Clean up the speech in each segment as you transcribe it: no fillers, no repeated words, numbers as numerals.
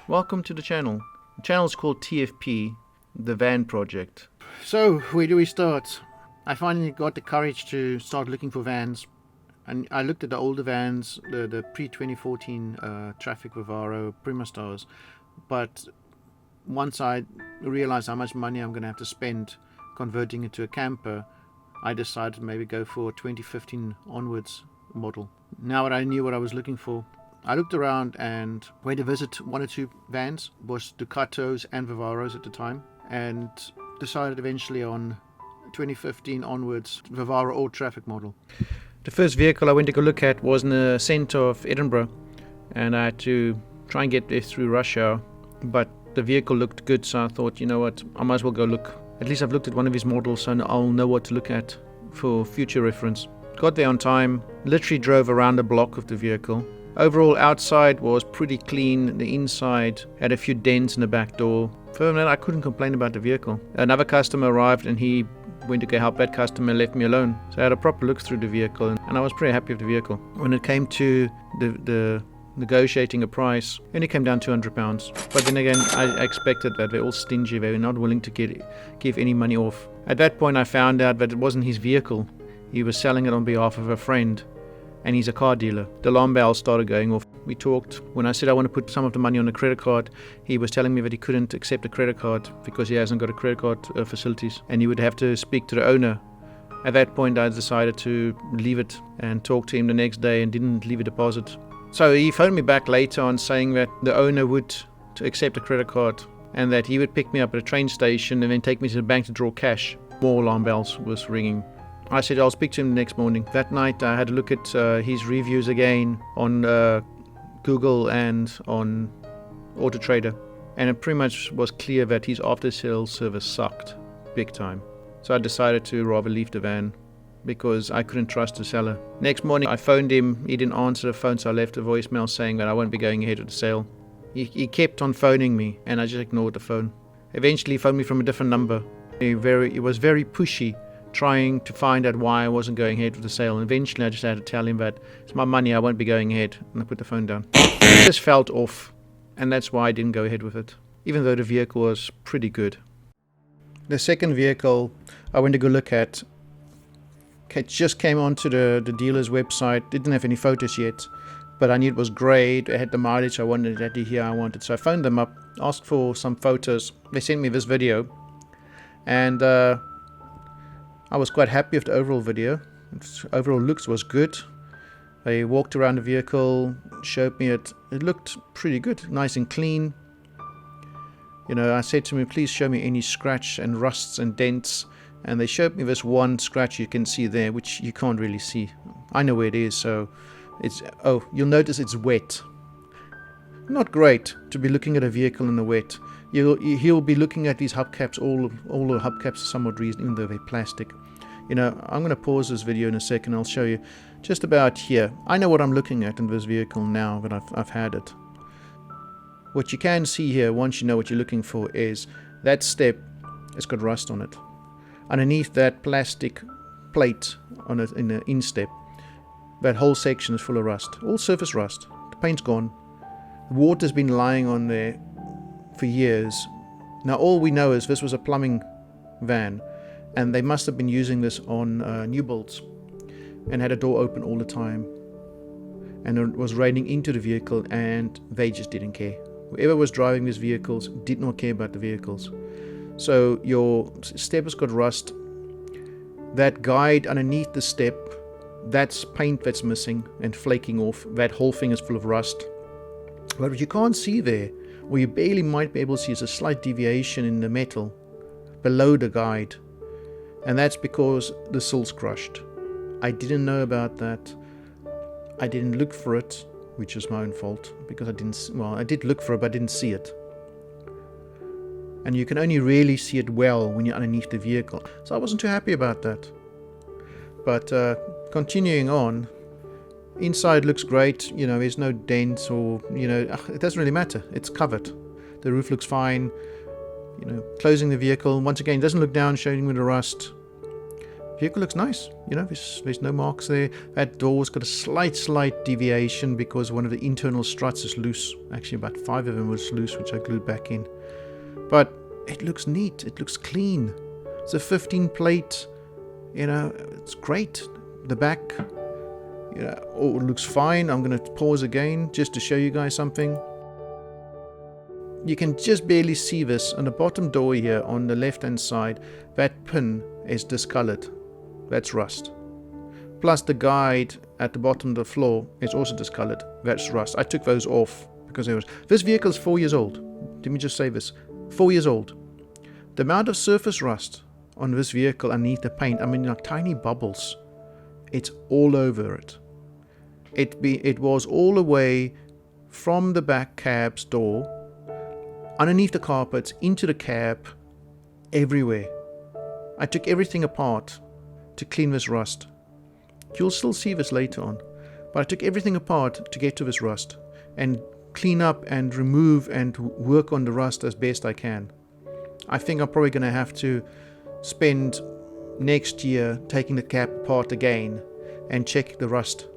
Welcome to the channel. The channel is called TVP, the van project. So, where do we start? I finally got the courage to start looking for vans, and I looked at the older vans, the pre-2014 Traffic Vivaro Prima Stars, but once I realized how much money I'm going to have to spend converting it to a camper, I decided to maybe go for a 2015 onwards model. Now that I knew what I was looking for, I looked around and went to visit one or two vans, was Ducatos and Vivaros at the time, and decided eventually on 2015 onwards Vivaro all traffic model. The first vehicle I went to go look at was in the centre of Edinburgh, and I had to try and get there through rush hour, but the vehicle looked good, so I thought, you know what, I might as well go look. At least I've looked at one of his models, so I'll know what to look at for future reference. Got there on time, literally drove around the block of the vehicle. Overall, outside was pretty clean. The inside had a few dents in the back door. Further than that, I couldn't complain about the vehicle. Another customer arrived and he went to go help that customer and left me alone. So I had a proper look through the vehicle and I was pretty happy with the vehicle. When it came to the negotiating a price, it only came down £200. But then again, I expected that. They're all stingy. They were not willing to give any money off. At that point, I found out that it wasn't his vehicle. He was selling it on behalf of a friend. And he's a car dealer. The alarm bells started going off. We talked. When I said I want to put some of the money on a credit card, he was telling me that he couldn't accept a credit card because he hasn't got a credit card facilities, and he would have to speak to the owner. At that point, I decided to leave it and talk to him the next day and didn't leave a deposit. So he phoned me back later on saying that the owner would accept a credit card and that he would pick me up at a train station and then take me to the bank to draw cash. More alarm bells was ringing. I said I'll speak to him the next morning. That night I had a look at his reviews again on Google and on AutoTrader, and it pretty much was clear that his after-sales service sucked big time. So I decided to rather leave the van because I couldn't trust the seller. Next morning I phoned him, he didn't answer the phone, so I left a voicemail saying that I won't be going ahead with the sale. He kept on phoning me and I just ignored the phone. Eventually he phoned me from a different number. He was very pushy, trying to find out why I wasn't going ahead with the sale, and eventually I just had to tell him that it's my money, I won't be going ahead, and I put the phone down. It just felt off, and that's why I didn't go ahead with it, even though the vehicle was pretty good. The second vehicle I went to go look at, it just came onto the dealer's website, didn't have any photos yet, but I knew it was great, it had the mileage I wanted, it had the year I wanted, so I phoned them up, asked for some photos. They sent me this video, and I was quite happy with the overall video. Overall looks was good. They walked around the vehicle, showed me it. It looked pretty good, nice and clean. You know, I said to me, please show me any scratch and rusts and dents. And they showed me this one scratch you can see there, which you can't really see. I know where it is, so it's, oh, you'll notice it's wet. Not great to be looking at a vehicle in the wet. He'll be looking at these hubcaps, all the hubcaps are somewhat reason, even though they're plastic. You know, I'm going to pause this video in a second. I'll show you just about here. I know what I'm looking at in this vehicle now that I've had it. What you can see here, once you know what you're looking for, is that step has got rust on it. Underneath that plastic plate on it in the instep, that whole section is full of rust. All surface rust. The paint's gone. The water's been lying on there for years. Now all we know is this was a plumbing van and they must have been using this on new builds and had a door open all the time, and it was raining into the vehicle and they just didn't care. Whoever was driving these vehicles did not care about the vehicles. So your step has got rust. That guide underneath the step, that's paint that's missing and flaking off. That whole thing is full of rust. But what you can't see there, or you barely might be able to see, is a slight deviation in the metal below the guide, and that's because the sill's crushed. I didn't know about that. I didn't look for it, which is my own fault, because I did look for it, but I didn't see it. And you can only really see it well when you're underneath the vehicle, so I wasn't too happy about that. But continuing on, inside looks great, you know, there's no dents or, you know, it doesn't really matter, it's covered. The roof looks fine, you know, closing the vehicle, once again, doesn't look down, showing me the rust. Vehicle looks nice. There's no marks there. That door's got a slight deviation because one of the internal struts is loose. Actually, about 5 of them was loose, which I glued back in. But it looks neat. It looks clean. It's a 15 plate. It's great. The back, it looks fine. I'm going to pause again just to show you guys something. You can just barely see this on the bottom door here on the left hand side. That pin is discolored. That's rust. Plus the guide at the bottom of the floor is also discolored. That's rust. I took those off because this vehicle is 4 years old. Let me just say this. 4 years old. The amount of surface rust on this vehicle underneath the paint, like tiny bubbles. It's all over it. It was all the way from the back cab's door, underneath the carpets, into the cab, everywhere. I took everything apart to clean this rust. You'll still see this later on. But I took everything apart to get to this rust and clean up and remove and work on the rust as best I can. I think I'm probably going to have to spend next year taking the cab apart again and check the rust.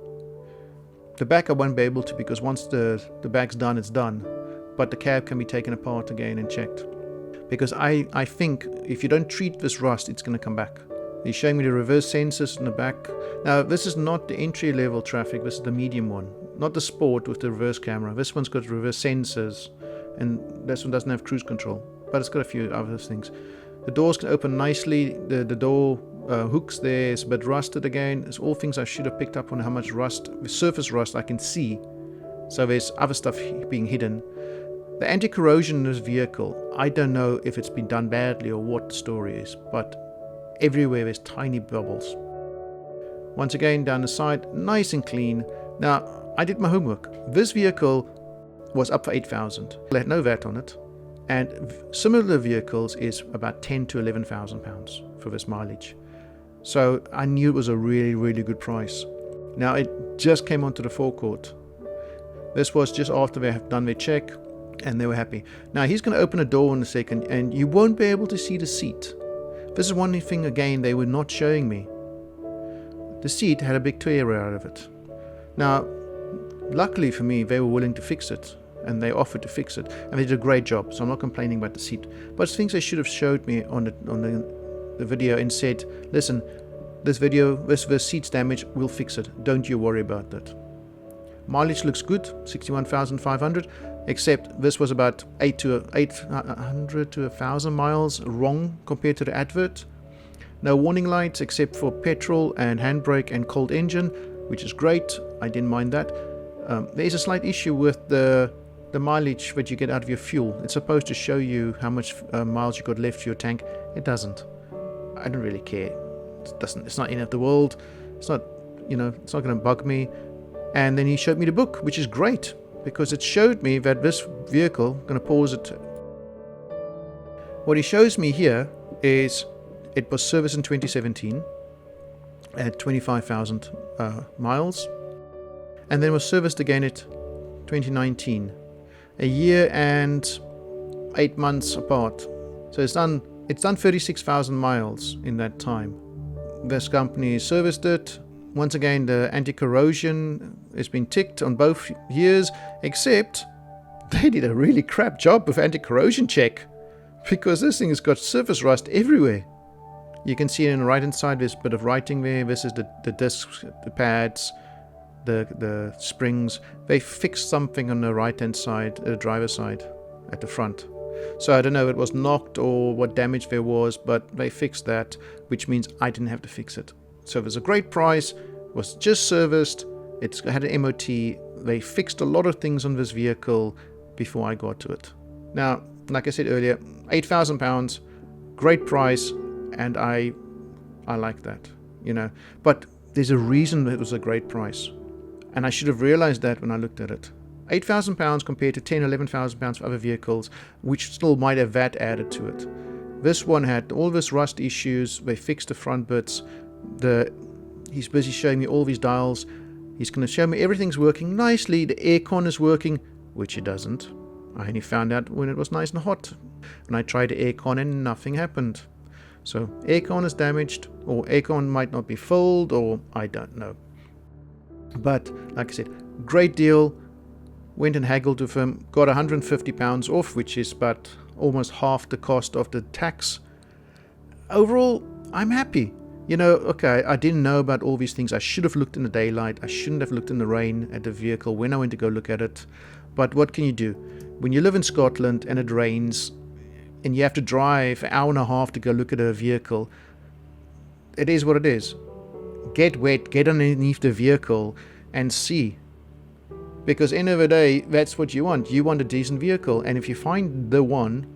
The back I won't be able to because once the back's done, it's done. But the cab can be taken apart again and checked. Because I think if you don't treat this rust, it's going to come back. He's showing me the reverse sensors in the back. Now, this is not the entry-level traffic. This is the medium one. Not the sport with the reverse camera. This one's got reverse sensors. And this one doesn't have cruise control. But it's got a few other things. The doors can open nicely. The door hooks there is a bit rusted again. It's all things I should have picked up on how much rust, surface rust I can see. So there's other stuff being hidden. The anti-corrosion in this vehicle, I don't know if it's been done badly or what the story is, but everywhere there's tiny bubbles. Once again, down the side, nice and clean. Now, I did my homework. This vehicle was up for 8,000. It had no VAT on it. And similar vehicles is about 10 to 11,000 pounds for this mileage. So I knew it was a really, really good price. Now, it just came onto the forecourt. This was just after they have done their check and they were happy. Now, he's going to open a door in a second and you won't be able to see the seat. This is one thing, again, they were not showing me. The seat had a big tear out of it. Now, luckily for me, they were willing to fix it. And they offered to fix it. And they did a great job, so I'm not complaining about the seat. But it's things they should have showed me on the video and said, listen, this seat's damaged, we'll fix it. Don't you worry about that. Mileage looks good, 61,500. Except this was about 800 to 1,000 miles wrong compared to the advert. No warning lights except for petrol and handbrake and cold engine, which is great. I didn't mind that. There is a slight issue with the mileage that you get out of your fuel. It's supposed to show you how much miles you got left for your tank. It doesn't. I don't really care. It's not end of the world. It's not going to bug me. And then he showed me the book, which is great. Because it showed me that this vehicle, I'm going to pause it. What he shows me here is it was serviced in 2017 at 25,000 miles, and then was serviced again at 2019, a year and 8 months apart. So it's done 36,000 miles in that time. This company serviced it. Once again, the anti-corrosion has been ticked on both years, except they did a really crap job with anti-corrosion check because this thing has got surface rust everywhere. You can see it on the right hand side, there's a bit of writing there. This is the discs, the pads, the springs. They fixed something on the right hand side, the driver's side at the front. So I don't know if it was knocked or what damage there was, but they fixed that, which means I didn't have to fix it. So it was a great price, was just serviced, it's had an MOT, they fixed a lot of things on this vehicle before I got to it. Now, like I said earlier, £8,000, great price, and I like that, But there's a reason it was a great price, and I should have realized that when I looked at it. £8,000 compared to £10,000, £11,000 for other vehicles, which still might have VAT added to it. This one had all this rust issues, they fixed the front bits. He's busy showing me all these dials. He's going to show me everything's working nicely. The aircon is working, which it doesn't. I only found out when it was nice and hot. And I tried the aircon and nothing happened. So aircon is damaged, or aircon might not be filled, or I don't know. But like I said, great deal. Went and haggled with him, got £150 off, which is about almost half the cost of the tax. Overall, I'm happy. You know, okay, I didn't know about all these things. I should have looked in the daylight. I shouldn't have looked in the rain at the vehicle when I went to go look at it. But what can you do? When you live in Scotland and it rains and you have to drive an hour and a half to go look at a vehicle, it is what it is. Get wet, get underneath the vehicle and see. Because end of the day, that's what you want. You want a decent vehicle. And if you find the one,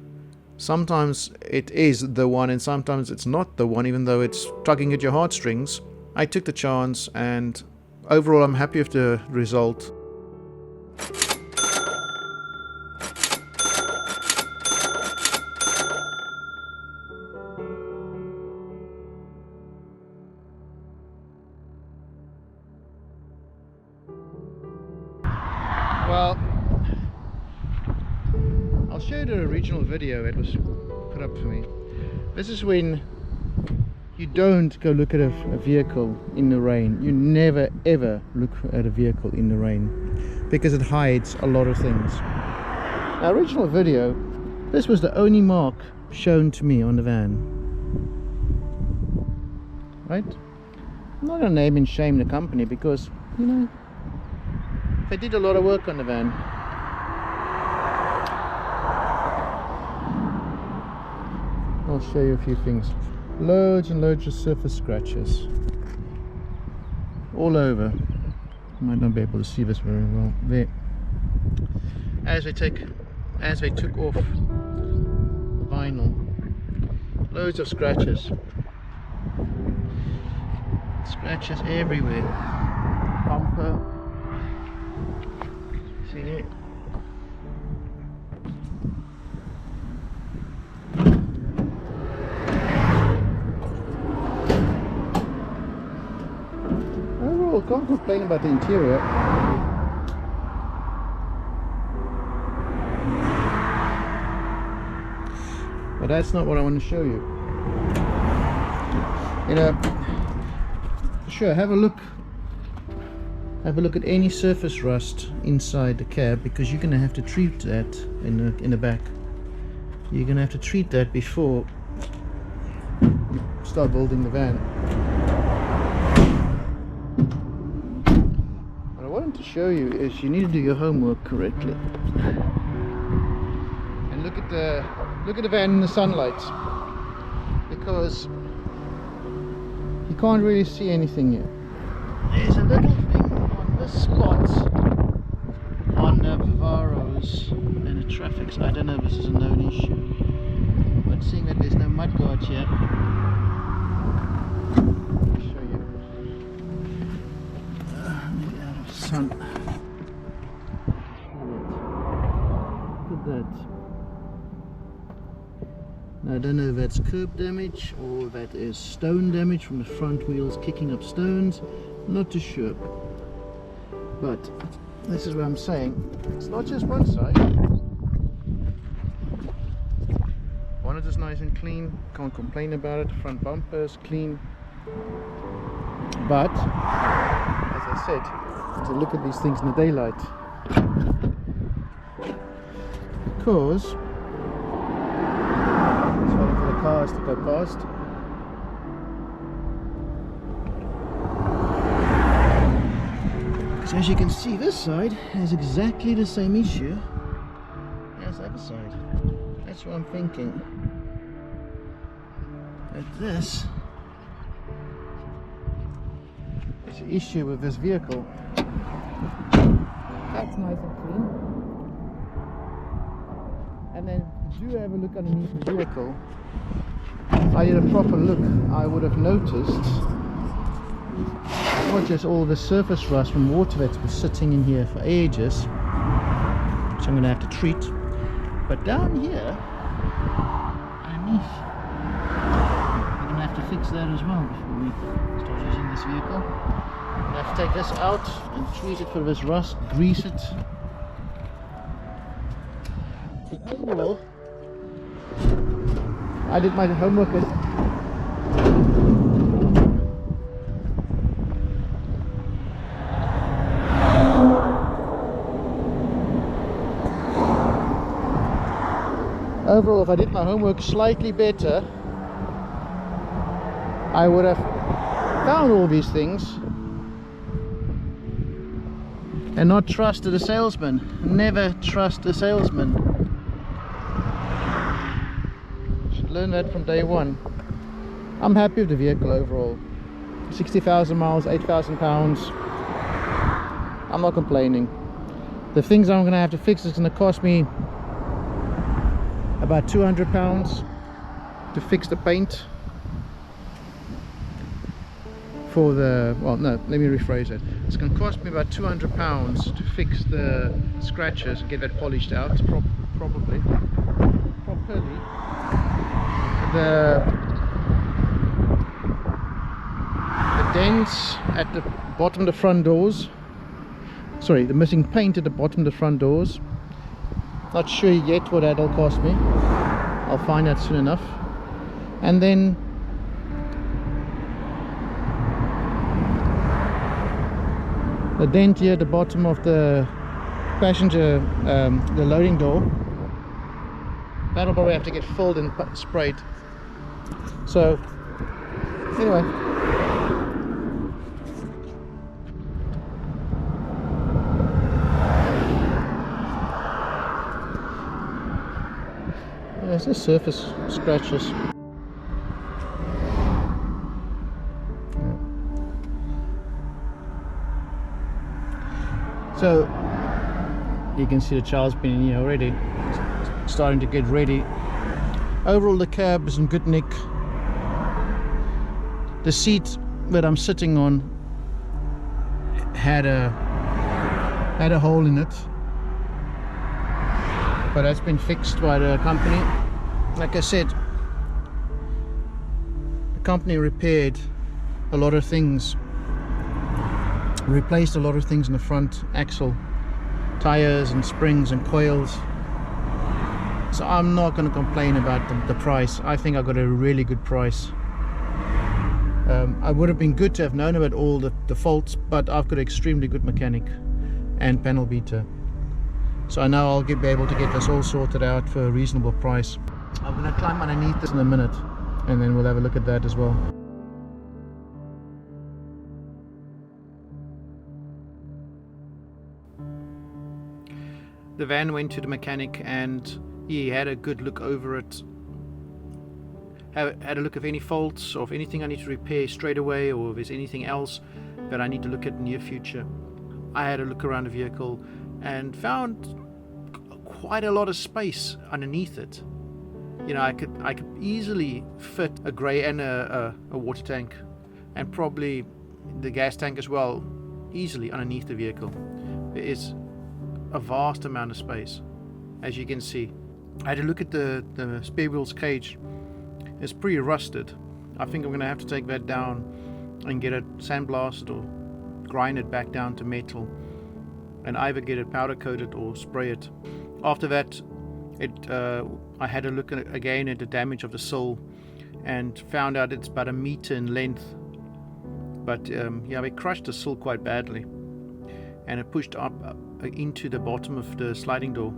sometimes it is the one and sometimes it's not the one, even though it's tugging at your heartstrings. I took the chance and overall I'm happy with the result. Well, I'll show you the original video that was put up for me. This is when you don't go look at a vehicle in the rain. You never ever look at a vehicle in the rain because it hides a lot of things. The original video, this was the only mark shown to me on the van. Right? I'm not going to name and shame the company because, you know, they did a lot of work on the van. I'll show you a few things. Loads and loads of surface scratches all over. You might not be able to see this very well. There. As they took off the vinyl, loads of scratches. Scratches everywhere. Bumper. See it? Overall, can't complain about the interior. But that's not what I want to show you. You know, sure, have a look at any surface rust inside the cab, because you're going to have to treat that in the back. You're going to have to treat that before you start building the van. What I wanted to show you is you need to do your homework correctly and look at the van in the sunlight, because you can't really see anything here. There's a little thing on the spot on the Vivaros and the traffics. I don't know if this is a known issue, but seeing that there's no mudguard here, I'll show you. Maybe out of sun. Look at that. Now, I don't know if that's curb damage or that is stone damage from the front wheels kicking up stones. Not too sure. But this is what I'm saying. It's not just one side. One is nice and clean. Can't complain about it. Front bumper is clean. But, as I said, to look at these things in the daylight. Because cars to go past. So as you can see, this side has exactly the same issue as the other side. That's what I'm thinking. That this is the issue with this vehicle. That's nice and clean. And then do have a look underneath the vehicle. If I did a proper look, I would have noticed not just all the surface rust from water that's been sitting in here for ages, which I'm going to have to treat, but down here underneath, I'm going to have to fix that as well before we start using this vehicle. I'm going to have to take this out and treat it for this rust, grease it. Overall, I did my homework Overall, if I did my homework slightly better, I would have found all these things and not trusted a salesman. Never trust a salesman. Should learn that from day one. I'm happy with the vehicle overall. 60,000 miles, 8,000 pounds. I'm not complaining. The things I'm going to have to fix is going to cost me about 200 pounds to fix the paint for the, well, no, let me rephrase it. It's going to cost me about 200 pounds to fix the scratches and get that polished out properly. The dents at the bottom of the front doors, sorry, the missing paint at the bottom of the front doors. Not sure yet what that'll cost me. I'll find out soon enough. And then the dent here at the bottom of the passenger, the loading door, that'll probably have to get filled and sprayed. So anyway, there's the surface scratches. So you can see the child's been in here already, starting to get ready. Overall, the cab is in good nick. The seat that I'm sitting on had a hole in it, but that's been fixed by the company. Like I said, the company repaired a lot of things, replaced a lot of things in the front axle, tires and springs and coils. So I'm not going to complain about the price. I think I got a really good price. I would have been good to have known about all the faults, but I've got an extremely good mechanic and panel beater. So I know I'll be able to get this all sorted out for a reasonable price. I'm going to climb underneath this in a minute, and then we'll have a look at that as well. The van went to the mechanic and he had a good look over it. Had a look of any faults or if anything I need to repair straight away, or if there's anything else that I need to look at in the near future. I had a look around the vehicle and found quite a lot of space underneath it. You know, I could easily fit a grey and a water tank, and probably the gas tank as well, easily underneath the vehicle. There is a vast amount of space, as you can see. I had a look at the spare wheels cage. It's pretty rusted. I think I'm going to have to take that down and get it sandblasted or grind it back down to metal and either get it powder coated or spray it. After that, I had a look again at the damage of the sill and found out it's about 1 meter in length. But yeah, we crushed the sill quite badly, and it pushed up into the bottom of the sliding door.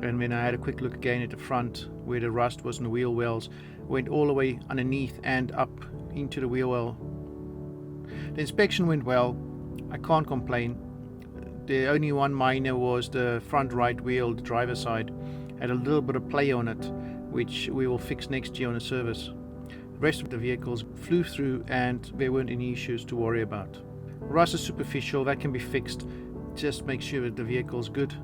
And when I had a quick look again at the front where the rust was in the wheel wells, went all the way underneath and up into the wheel well. The inspection went well. I can't complain. The only one minor was the front right wheel, the driver's side, had a little bit of play on it, which we will fix next year on a service. The rest of the vehicles flew through and there weren't any issues to worry about. Rust is superficial, that can be fixed. Just make sure that the vehicle's good,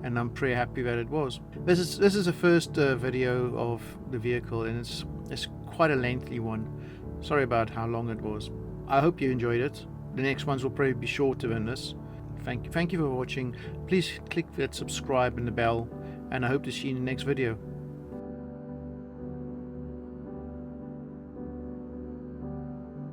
and I'm pretty happy that it was. This is the first video of the vehicle, and it's quite a lengthy one. Sorry about how long it was. I hope you enjoyed it. The next ones will probably be shorter than this. Thank you for watching. Please click that subscribe and the bell, and I hope to see you in the next video.